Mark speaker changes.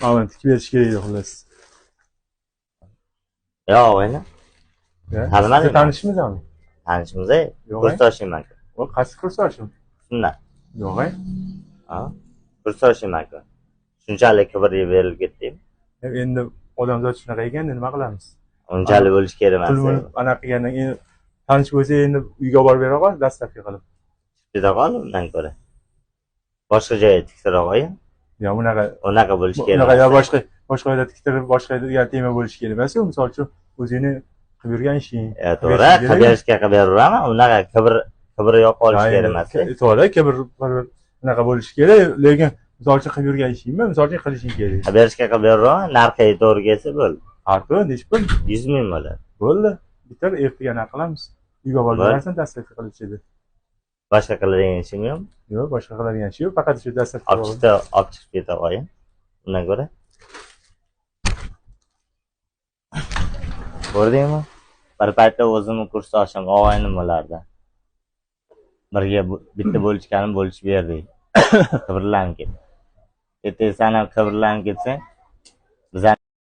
Speaker 1: Mana buni tikib berish kerak edi xullas.
Speaker 2: Yo'q, o'yna. Tanimadingmi?
Speaker 1: Siz tanishmizmi?
Speaker 2: Tanishmiz-ey.
Speaker 1: Yo'q.
Speaker 2: Kursdoshman.
Speaker 1: O qaysi kursoshim?
Speaker 2: Shundan.
Speaker 1: Yo'q.
Speaker 2: Ha? Kursdoshman. Shunchalik kibrga berilib ketdim.
Speaker 1: Endi odamzod shunaqa ekan, nima qilamiz?
Speaker 2: Unchalik bo'lish kerak emas.
Speaker 1: Pul anaqa qilgandan keyin tanish bo'lsa endi uyga olib bera qol, dastavka qilib.
Speaker 2: Juda qol undan ko'ra. Boshqa joyga tiktira qo'ying.
Speaker 1: Yo,
Speaker 2: unaqa bo'lish kerak.
Speaker 1: Unaqa yo boshqa yerda tiktirib, boshqa yerda tema bo'lish kerak emas-ku. Misol uchun o'zingni qilib yurgan ishing.
Speaker 2: To'g'ri, qilib berishga qilib beraveraman. Unaqa kibr yo'q qolish kerak emas.
Speaker 1: To'g'ri, kibr unaqa bo'lishi kerak, lekin misol uchun qilib yurgan ishingmi, misol uchun qilishing kerak.
Speaker 2: Qilib berishga qilib beraveraman, narxi to'g'ri kelsa bo'ldi.
Speaker 1: Harfi nechi pul?
Speaker 2: 100 ming bo'ladi.
Speaker 1: Bo'ldi. Bitta ertaga nima qilamiz? Uyga olib borarsan, dastavka qilish edi.
Speaker 2: Boshqa qiladigan ishim yo'q?
Speaker 1: Yo'q, boshqa qiladigan ish yo'q, faqat shu dastavka.
Speaker 2: Olib chiqib keta qo'ying. Undan ko'ra. Ko'rdingmi? Bir paytda o'zimni kursdoshim og'aynim bo'lardi. Birga bitta bo'lishganini bo'lishib berdik. Qibrlanib ketdi. Ertaga sen ham qibrlanib ketsang, biz